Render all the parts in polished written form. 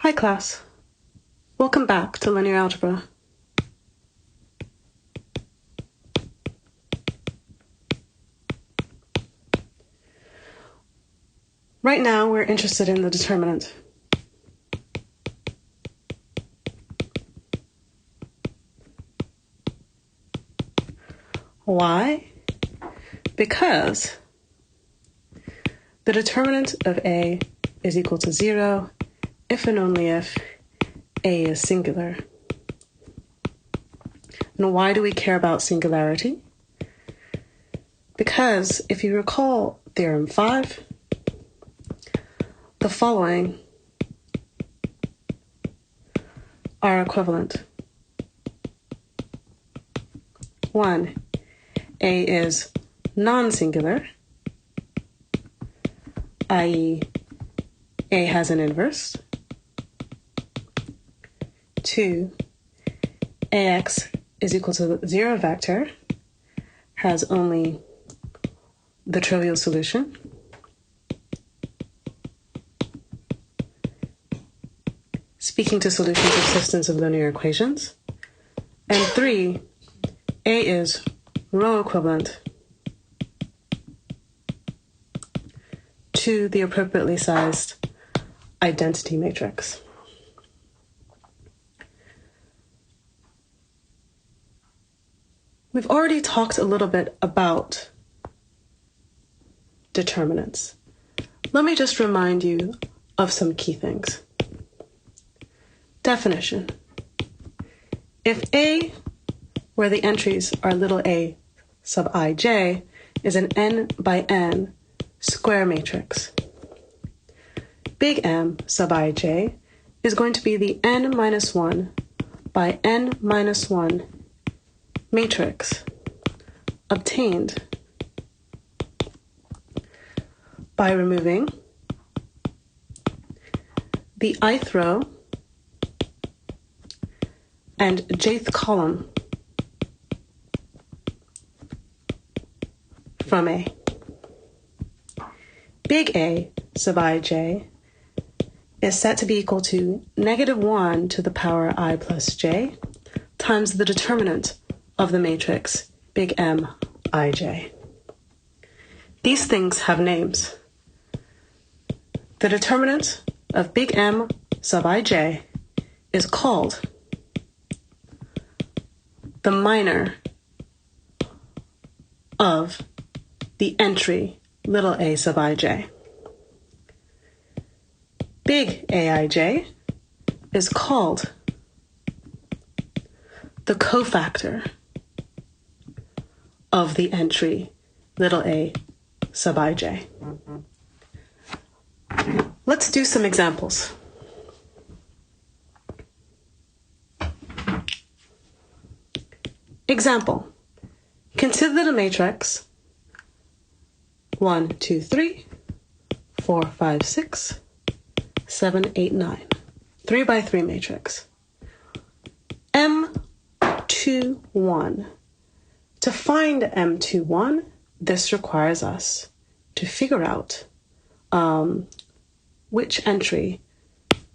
Hi class, welcome back to Linear Algebra. Right now we're interested in the determinant. Why? Because the determinant of A is equal to 0 if and only if A is singular. And why do we care about singularity? Because if you recall Theorem 5, the following are equivalent. 1. A is non-singular, i.e. A has an inverse. 2. AX is equal to the 0 vector, has only the trivial solution. Speaking to solutions of systems of linear equations. And 3, A is row equivalent to the appropriately sized identity matrix. We've already talked a little bit about determinants. Let me just remind you of some key things. Definition. If A, where the entries are little a sub ij, is an n by n square matrix, big M sub ij is going to be the n minus 1 by n minus 1 matrix obtained by removing the ith row and jth column from A. Big A sub ij is set to be equal to -1 to the power I plus j times the determinant of the matrix big M ij. These things have names. The determinant of big M sub ij is called the minor of the entry little a sub ij. Big aij is called the cofactor of the entry little a sub ij. Let's do some examples. Example. Consider the matrix 1, 2, 3, 4, 5, 6, 7, 8, 9. 3 by 3 matrix. M21. To find M21, this requires us to figure out which entry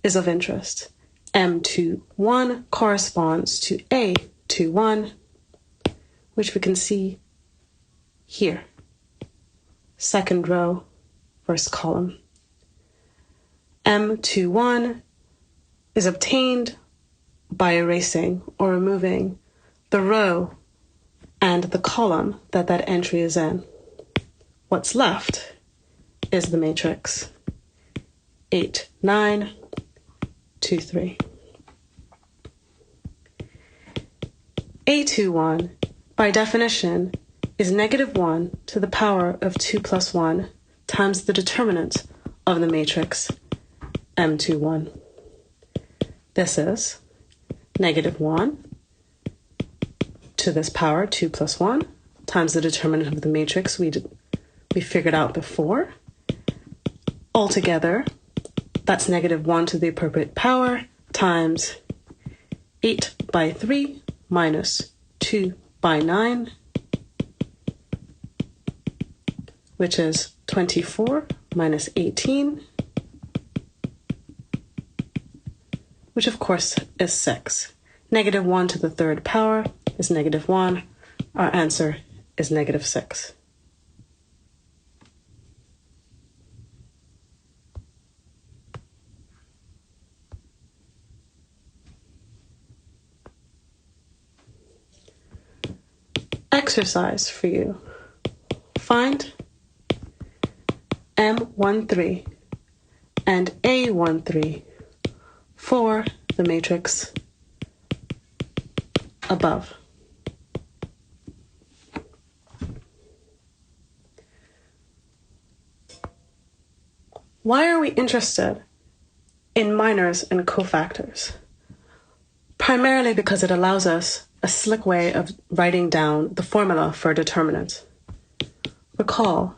is of interest. M21 corresponds to A21, which we can see here. Second row, first column. M21 is obtained by erasing or removing the row and the column that that entry is in. What's left is the matrix 8, 9, 2, 3. A21, by definition, is -1 to the power of 2 plus 1 times the determinant of the matrix M21. This is -1 to this power 2 plus 1 times the determinant of the matrix we figured out before. Altogether, that's -1 to the appropriate power times 8 by 3 minus 2 by 9, which is 24 minus 18, which of course is 6. Negative 1 to the third power is negative 1. Our answer is negative 6. Exercise for you. Find M13 and A13 for the matrix above. Why are we interested in minors and cofactors? Primarily because it allows us a slick way of writing down the formula for a determinant. Recall,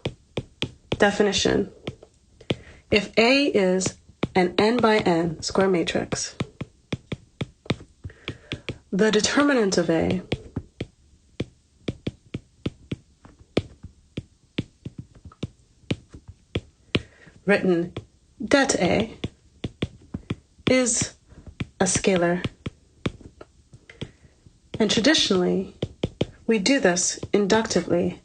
definition. If A is an n by n square matrix, the determinant of A written det A is a scalar. And traditionally, we do this inductively.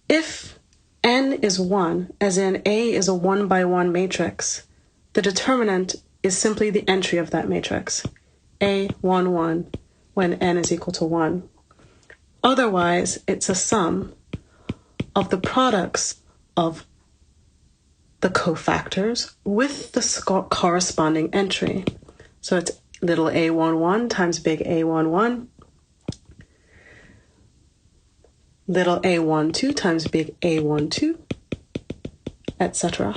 If n is 1, as in A is a 1 by 1 matrix, the determinant is simply the entry of that matrix, A, 1, 1, when n is equal to 1. Otherwise, it's a sum of the products of the cofactors with the corresponding entry. So it's little a11 times big A11, little a12 times big A12, etc.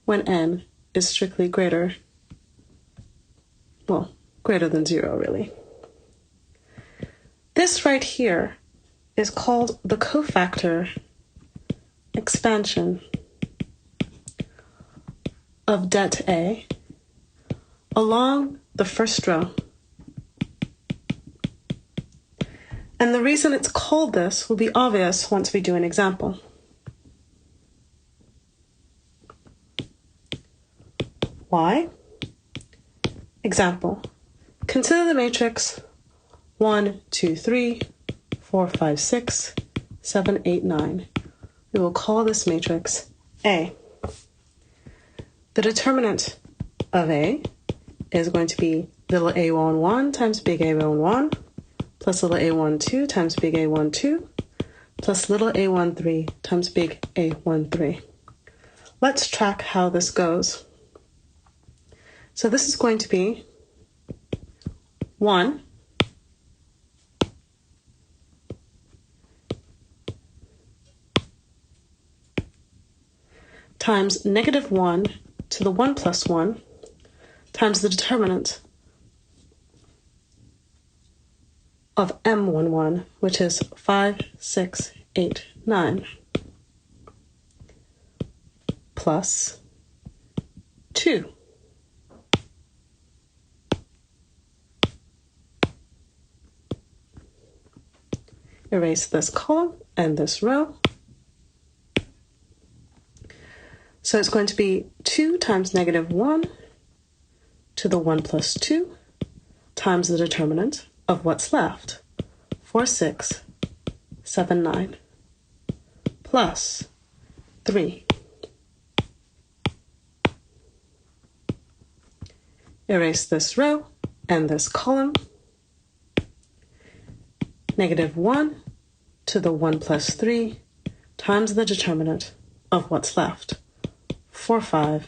when n is strictly greater than 0, really. This right here is called the cofactor expansion of det A along the first row. And the reason it's called this will be obvious once we do an example. Why? Example. Consider the matrix 1, 2, 3, 4, 5, 6, 7, 8, 9. We will call this matrix A. The determinant of A is going to be little a11 times big A11 plus little a12 times big A12 plus little a13 times big A13. Let's track how this goes. So this is going to be 1 times negative 1 to the 1 plus 1 times the determinant of M11, which is 5, 6, 8, 9, plus 2. Erase this column and this row. So it's going to be 2 times negative 1 to the 1 plus 2 times the determinant of what's left, 4, 6, 7, 9, plus 3. Erase this row and this column. Negative 1 to the 1 plus 3 times the determinant of what's left, 4, 5,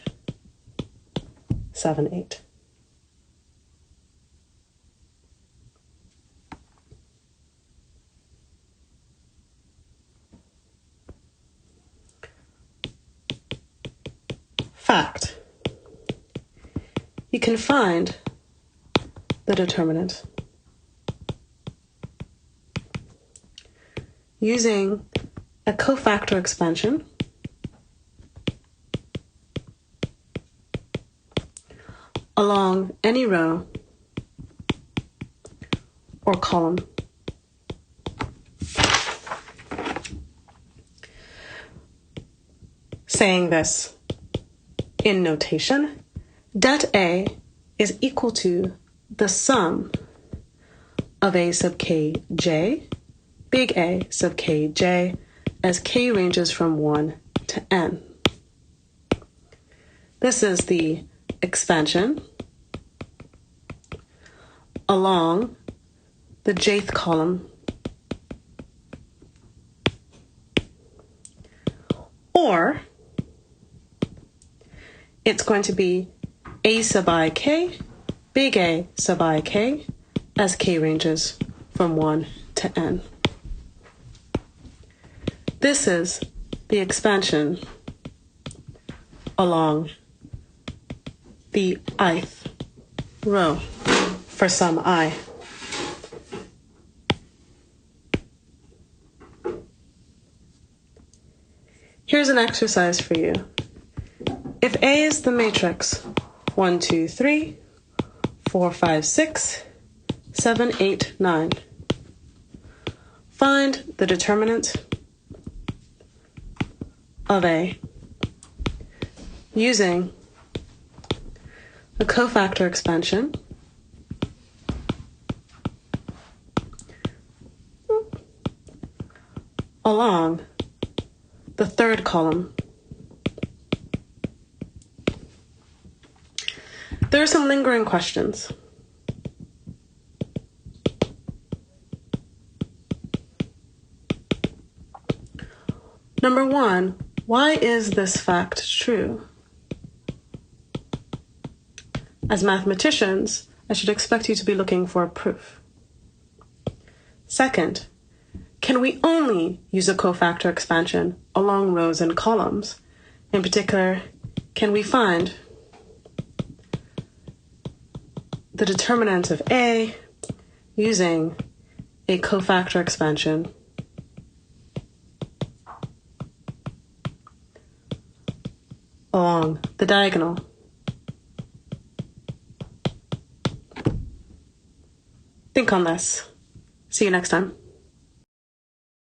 7, 8. Fact. You can find the determinant using a cofactor expansion along any row or column. Saying this in notation, Det A is equal to the sum of A sub kj, big A sub kj, as k ranges from 1 to n. This is the expansion along the jth column, or it's going to be A sub ik, big A sub ik, as k ranges from 1 to n. This is the expansion along the ith row for some I. Here's an exercise for you. If A is the matrix 1, 2, 3, 4, 5, 6, 7, 8, 9, find the determinant of A using the cofactor expansion along the third column. There are some lingering questions. Number 1, why is this fact true? As mathematicians, I should expect you to be looking for proof. Second, can we only use a cofactor expansion along rows and columns? In particular, can we find the determinant of A using a cofactor expansion along the diagonal? Think on this. See you next time.